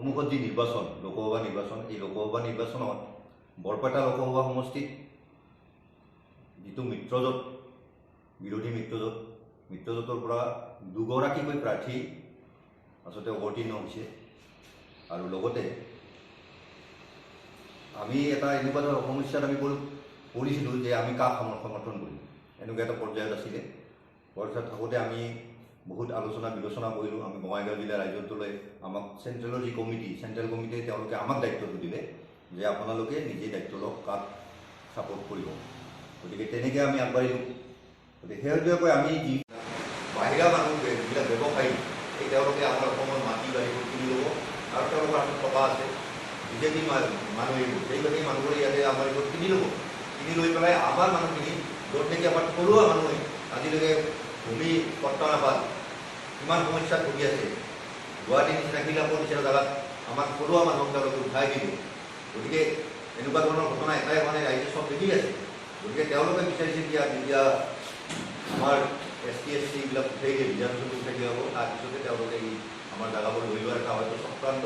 সন্মুখত যি নিৰ্বাচন লোকসভা নিৰ্বাচন, এই লোকসভা নিৰ্বাচনত বৰপেটা লোকসভা সমষ্টিত যিটো মিত্ৰজোঁট বিৰোধী মিত্ৰজোঁটৰ পৰা দুগৰাকীকৈ প্ৰাৰ্থী আচলতে অৱতীৰ্ণ হৈছে। আৰু লগতে আমি এটা এনেকুৱা ধৰণৰ সমস্যাত আমি পৰিছিলোঁ যে আমি কাক সমৰ্থন কৰিম, এনেকুৱা এটা পৰ্যায়ত আছিলে। পৰ্যায়ত থাকোঁতে আমি বহুত আলোচনা বিলোচনা কৰিলোঁ। আমি বঙাইগাঁও জিলা ৰাইজৰ দলে আমাক চেণ্ট্ৰেলৰ যি কমিটি, চেণ্ট্ৰেল কমিটিয়ে তেওঁলোকে আমাক দায়িত্বটো দিলে যে আপোনালোকে নিজে দায়িত্ব লওক কাক ছাপোৰ্ট কৰিব। গতিকে তেনেকৈ আমি আগবাঢ়িলোঁ। গতিকে শেহতীয়াকৈ আমি যি বাহিৰা মানুহ যিবিলাক ব্যৱসায়ী, এই তেওঁলোকে আমাৰ অসমৰ মাটি বাৰীবোৰ কিনি ল'ব আৰু তেওঁলোকৰ হাতত টকা আছে। বিজেপি মানুহ এইবোৰ সেই মানুহবোৰে ইয়াতে আমাৰ এইবোৰ কিনি ল'ব, কিনি লৈ পেলাই আমাৰ মানুহখিনি য'ত নেকি আমাৰ থলুৱা মানুহে আজিলৈকে ভূমি পট্টা নাপাল, কিমান সমস্যাত ভুগি আছে। গুৱাহাটীৰ নিচিনা শিলাপুৰ নিচিনা জেগাত আমাক থলুৱা মানুহক তেওঁলোকে উঠাই দিব। গতিকে এনেকুৱা ধৰণৰ ঘটনা এটাই মানে ৰাইজে চব দেখি আছে। গতিকে তেওঁলোকে বিচাৰিছে যেতিয়া আমাৰ ST SC এইবিলাক উঠাই দিয়ে, ৰিজাৰ্ভেশ্যনটো উঠাই দিয়া হ'ব, তাৰপিছতে তেওঁলোকে এই আমাৰ জেগাবোৰ লৈ লোৱাৰ এটা হয়তো চক্ৰান্ত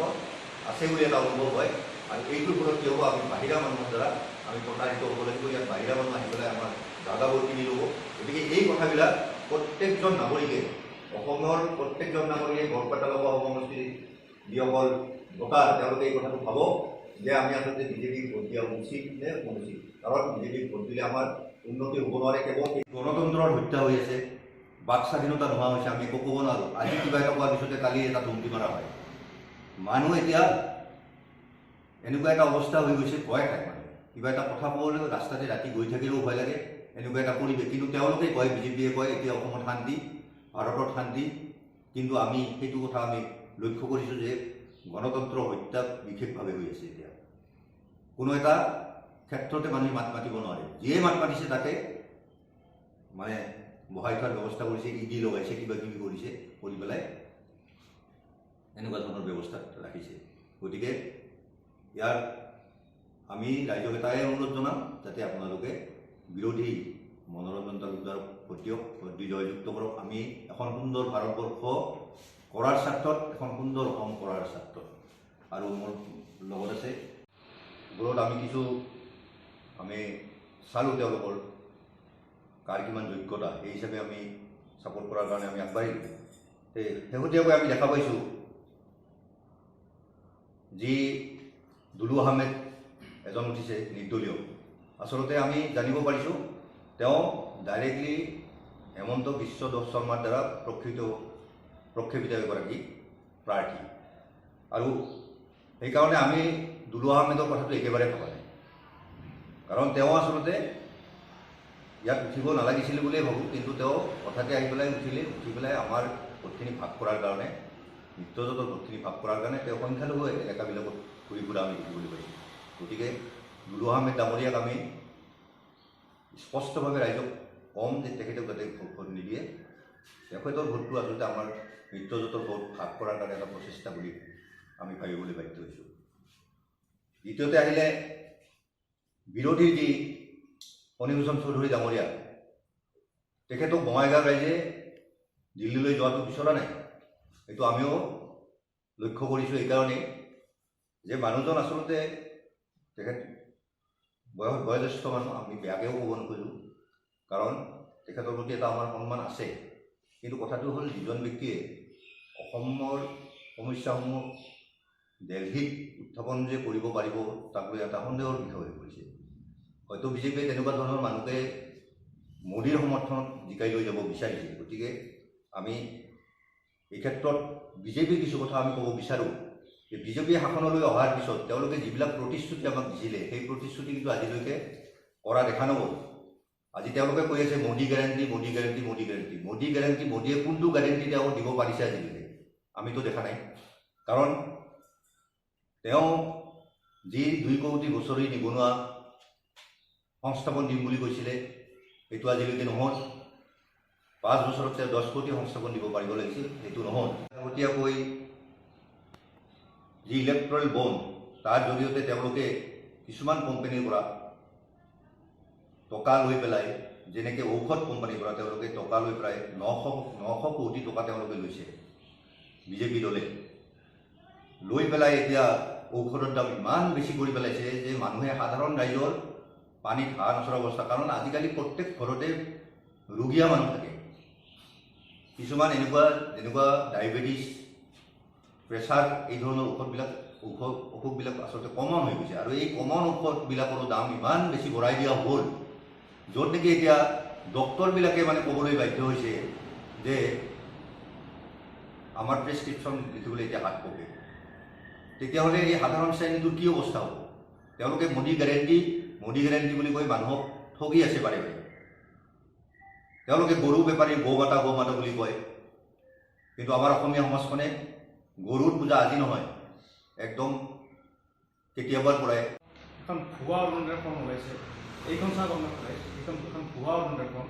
আছে বুলি এটা অনুভৱ হয়। আৰু এইটোৰ ফলত কি হ'ব, আমি বাহিৰা মানুহৰ দ্বাৰা আমি প্ৰতাৰিত হ'ব লাগিব। ইয়াত বাহিৰা মানুহ আহি পেলাই আমাৰ জাগাবোৰ কিনি ল'ব। গতিকে এই কথাবিলাক প্ৰত্যেকজন নাগৰিকে, অসমৰ প্ৰত্যেকজন নাগৰিকে বৰপেটা লোকসভা সমষ্টিৰ যিসকল ভোটাৰ তেওঁলোকে এই কথাটো ভাবক যে আমি আচলতে বিজেপিক ভোট দিয়া উচিত নে অনুচিত। কাৰণ বিজেপিক ভোট দিলে আমাৰ উন্নতি হ'ব নোৱাৰে। কেৱল গণতন্ত্ৰৰ হত্যা হৈ আছে, বাক স্বাধীনতা নোহোৱা হৈছে, আমি একো ক'ব নোৱাৰোঁ। আজি কিবা এটা কোৱাৰ পিছতে কালি এটা ধমকি মাৰা হয়। মানুহ এতিয়া এনেকুৱা এটা অৱস্থা হৈ গৈছে, ভয় খায়। মানে কিবা এটা কথা ক'বলৈ ৰাস্তাতে ৰাতি গৈ থাকিলেও ভয় লাগে, এনেকুৱা এটা পৰিৱেশ। কিন্তু তেওঁলোকে কয়, বিজেপিয়ে কয় এতিয়া অসমত শান্তি, ভাৰতত শান্তি। কিন্তু আমি সেইটো কথা আমি লক্ষ্য কৰিছোঁ যে গণতন্ত্ৰ হত্যা বিশেষভাৱে হৈ আছে। এতিয়া কোনো এটা ক্ষেত্ৰতে মানুহে মাত মাতিব নোৱাৰে। যিয়ে মাত মাতিছে তাকে মানে বহাই থোৱাৰ ব্যৱস্থা কৰিছে, ED লগাইছে, কিবা কিবি কৰিছে, কৰি পেলাই এনেকুৱা ধৰণৰ ব্যৱস্থা ৰাখিছে। গতিকে ইয়াৰ আমি ৰাইজক এটাই অনুৰোধ জনাম, যাতে আপোনালোকে বিৰোধী মনোৰঞ্জন তালুকদাৰ প্ৰতিও ভোট দি জয়যুক্ত কৰক। আমি এখন সুন্দৰ ভাৰতবৰ্ষ কৰাৰ স্বাৰ্থত, এখন সুন্দৰ অসম কৰাৰ স্বাৰ্থত। আৰু মোৰ লগত আছে ঘৰত আমি কিছু চালোঁ তেওঁলোকৰ কাৰ কিমান যোগ্যতা, সেই হিচাপে আমি ছাপোৰ্ট কৰাৰ কাৰণে আমি আগবাঢ়িলোঁ। শেহতীয়াকৈ আমি দেখা পাইছোঁ যি দুলু আহমেদ এজন উঠিছে নিৰ্দলীয়। আচলতে আমি জানিব পাৰিছোঁ তেওঁ ডাইৰেক্টলি হেমন্ত বিশ্ব শৰ্মাৰ দ্বাৰা প্ৰক্ষেপিত এগৰাকী প্ৰাৰ্থী। আৰু সেইকাৰণে আমি দুলু আহমেদৰ কথাটো একেবাৰে ভবা নাই। কাৰণ তেওঁ আচলতে ইয়াত উঠিব নালাগিছিল বুলিয়ে ভাবোঁ। কিন্তু তেওঁ হঠাতে আহি পেলাই উঠি পেলাই আমাৰ ভোটখিনি ভাগ কৰাৰ কাৰণে, মিত্ৰজোঁটৰ ভোটখিনি ভাগ কৰাৰ কাৰণে তেওঁ সংখ্যালঘু এলেকাবিলাকত ঘূৰি ফুৰা আমি দেখিবলৈ পাইছোঁ। গতিকে দুলু আহমেদ ডাঙৰীয়াক আমি স্পষ্টভাৱে ৰাইজক কম যে তেখেতক যাতে ভোট নিদিয়ে। তেখেতৰ ভোটটো আচলতে আমাৰ মিত্ৰজোঁটৰ ভোট ভাগ কৰাৰ কাৰণে এটা প্ৰচেষ্টা বুলি আমি ভাবিবলৈ বাধ্য হৈছোঁ। দ্বিতীয়তে আহিলে বিৰোধীৰ যি ফণীভূষণ চৌধুৰী ডাঙৰীয়া, তেখেতক বঙাইগাঁও ৰাইজে দিল্লীলৈ যোৱাটো বিচৰা নাই। এইটো আমিও লক্ষ্য কৰিছোঁ এইকাৰণেই যে মানুহজন আচলতে তেখেত বয়োজ্যেষ্ঠ মানুহ, আমি বেয়াকৈও ক'ব নোখোজোঁ, কাৰণ তেখেতৰ প্ৰতি এটা আমাৰ সন্মান আছে। কিন্তু কথাটো হ'ল যিজন ব্যক্তিয়ে অসমৰ সমস্যাসমূহ দিল্লীত উত্থাপন যে কৰিব পাৰিব, তাক লৈ এটা সন্দেহৰ বিষয় হৈ পৰিছে। হয়তো বিজেপিয়ে তেনেকুৱা ধৰণৰ মানুহকে মোদীৰ সমৰ্থনত জিকাই লৈ যাব বিচাৰিছে। গতিকে আমি এই ক্ষেত্ৰত বিজেপিৰ কিছু কথা আমি ক'ব বিচাৰোঁ যে বিজেপিয়ে শাসনলৈ অহাৰ পিছত তেওঁলোকে যিবিলাক প্ৰতিশ্ৰুতি আমাক দিছিলে, সেই প্ৰতিশ্ৰুতি কিন্তু আজিলৈকে কৰা দেখা নগ'ল। আজি তেওঁলোকে কৈ আছে Modi guarantee, Modi guarantee, Modi guarantee. Modi guarantee, মোদীয়ে কোনটো গেৰাণ্টি তেওঁ দিব পাৰিছে আজিলৈকে? আমিতো দেখা নাই। কাৰণ তেওঁ যি 2 কোটি বছৰি নিবনুৱা সংস্থাপন দিম বুলি কৈছিলে, সেইটো আজিলৈকে নহ'ল। 5 বছৰত তেওঁ 10 কোটি সংস্থাপন দিব পাৰিব লাগিছিল, সেইটো নহ'ল। আগতীয়াকৈ যি ইলেক্ট্ৰল বণ্ড, তাৰ জৰিয়তে তেওঁলোকে কিছুমান কোম্পানীৰ পৰা টকা লৈ পেলাই, যেনেকৈ ঔষধ কোম্পানীৰ পৰা তেওঁলোকে টকা লৈ প্ৰায় 900 কোটি টকা তেওঁলোকে লৈছে। বিজেপি দলে লৈ পেলাই এতিয়া ঔষধৰ দাম ইমান বেছি কৰি পেলাইছে যে মানুহে সাধাৰণ ৰাইজৰ পানীত হাঁহ নচৰা অৱস্থা। কাৰণ আজিকালি প্ৰত্যেক ঘৰতে ৰোগীয়া মানুহ থাকে। কিছুমান এনেকুৱা যেনেকুৱা ডায়েবেটিছ, প্ৰেছাৰ, এই ধৰণৰ অসুখবিলাক আচলতে কমন হৈ গৈছে। আৰু এই কমন ঔষধবিলাকৰো দাম ইমান বেছি বঢ়াই দিয়া হ'ল, য'ত নেকি এতিয়া ডক্টৰবিলাকে মানে ক'বলৈ বাধ্য হৈছে যে আমাৰ প্ৰেছক্ৰিপশ্যন লিখিবলৈ এতিয়া হাত কপে। তেতিয়াহ'লে এই সাধাৰণ শ্ৰেণীটোৰ কি অৱস্থা হ'ব? তেওঁলোকে মোদী গেৰেণ্টি বুলি কৈ মানুহক ঠগি আছে বাৰে বাৰে। তেওঁলোকে গৰু বেপাৰী গৌ মাতা বুলি কয়, কিন্তু আমাৰ অসমীয়া সমাজখনে গৰুৰ পূজা আজি নহয়, একদম কেতিয়াবাৰ পৰাই এখন ভুৱা অৰুণোদয় ফৰ্ম ওলাইছে। এইখন চাওক আপোনাৰ ওলাইছে, এইখন ভুৱা অৰুণোদয় ফৰ্ম।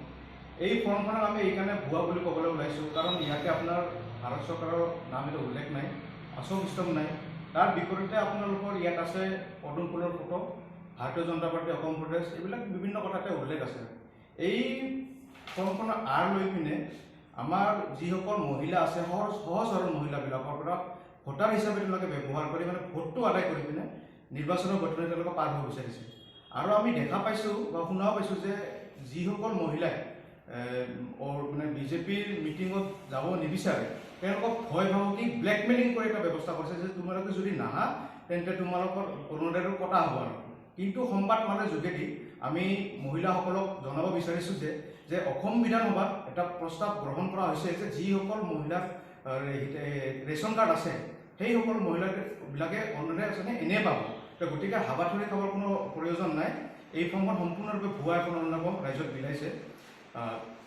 এই ফৰ্মখনক আমি এইকাৰণে ভুৱা বুলি ক'বলৈ ওলাইছোঁ, কাৰণ ইয়াতে আপোনাৰ ভাৰত চৰকাৰৰ নাম এটা উল্লেখ নাই, আচল সিস্টেম নাই। তাৰ বিপৰীতে আপোনালোকৰ ইয়াত আছে পদুম ফুলৰ ফটো, ভাৰতীয় জনতা পাৰ্টি অসম প্ৰদেশ, এইবিলাক বিভিন্ন কথাতে উল্লেখ আছে। এই ফৰ্মখনৰ আঁৰ লৈ পিনে আমাৰ যিসকল মহিলা আছে, সহজ সৰল মহিলাবিলাকৰ পৰা ভোটাৰ হিচাপে তেওঁলোকে ব্যৱহাৰ কৰি মানে ভোটটো আদায় কৰি পিনে নিৰ্বাচনৰ বতৰত তেওঁলোকে পাৰ হ'ব বিচাৰিছে। আৰু আমি দেখা পাইছোঁ বা শুনাও পাইছোঁ যে যিসকল মহিলাই মানে বিজেপিৰ মিটিঙত যাব নিবিচাৰে, তেওঁলোকক ভয় ভাবুকি ব্লেকমেইলিং কৰি এটা ব্যৱস্থা কৰিছে যে তোমালোকে যদি নাহা তেন্তে তোমালোকৰ অৰুণোদয়টো কটা হ'ব। আৰু কিন্তু সংবাদমালাৰ যোগেদি আমি মহিলাসকলক জনাব বিচাৰিছোঁ যে অসম বিধানসভাত এটা প্ৰস্তাৱ গ্ৰহণ কৰা হৈছে যে যিসকল মহিলাৰ ৰেচন কাৰ্ড আছে সেইসকল মহিলাবিলাকে অৰুণোদয় আঁচনি এনেই পাব। গতিকে হাবাথুৰি খাবৰ কোনো প্ৰয়োজন নাই। এই ফৰ্মখন সম্পূৰ্ণৰূপে ভুৱা এখন অৰুণোদয় ফৰ্ম ৰাইজক বিলাইছে।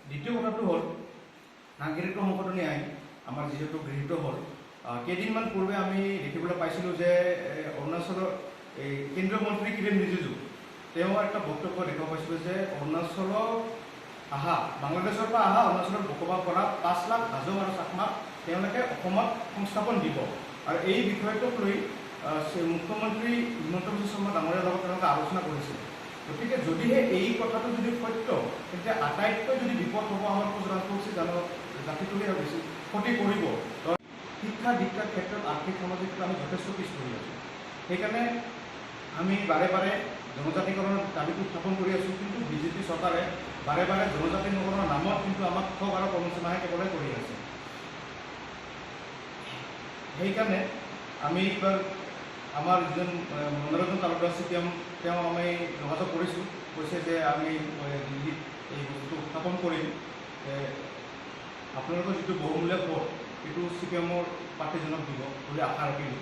দ্বিতীয় কথাটো হ'ল নাগৰিকত্ব সংশোধনী আইন আমাৰ যিহেতু গৃহীত হ'ল, কেইদিনমান পূৰ্বে আমি দেখিবলৈ পাইছিলোঁ যে অৰুণাচলৰ এই কেন্দ্ৰীয় মন্ত্ৰী কিৰেণ ৰিজিজু তেওঁ এটা বক্তব্য দেখা পাইছিলোঁ যে অৰুণাচলৰ বাংলাদেশৰ পৰা অৰুণাচলত বসবাস কৰা 5 লাখ হাজং আৰু চাকমাক তেওঁলোকে অসমত সংস্থাপন দিব। আৰু এই বিষয়টোক লৈ মুখ্যমন্ত্ৰী হিমন্ত বিশ্ব শৰ্মা ডাঙৰীয়াৰ লগত তেওঁলোকে আলোচনা কৰিছিল। গতিকে যদিহে এই কথাটো যদি সত্য, তেন্তে আটাইতকৈ যদি বিপদ হ'ব আমাৰ ৰাজবংশী জাতিটোৱে বেছি ক্ষতি কৰিব। শিক্ষা দীক্ষাৰ ক্ষেত্ৰত আৰ্থিক সামাজিক আমি যথেষ্ট পিছ পৰি আছোঁ। সেইকাৰণে আমি বাৰে বাৰে জনজাতিকৰণৰ দাবীটো উত্থাপন কৰি আছোঁ, কিন্তু বিজেপি চৰকাৰে বাৰে বাৰে জনজাতিকৰণৰ নামত কিন্তু আমাক ঠগ আৰু প্ৰবঞ্চনাহে কেৱল কৰি আছে। সেইকাৰণে আমি এইবাৰ আমাৰ যিজন মনোৰঞ্জন তালুকদাৰ CPM তেওঁ আমি যোগাযোগ কৰিছোঁ, কৈছে যে আমি দিল্লীত এই বস্তুটো উত্থাপন কৰিম। আপোনালোকৰ যিটো বহুমূলীয়া ভোট সেইটো CPMৰ প্ৰাৰ্থীজনক দিব বুলি আশা ৰাখিলোঁ।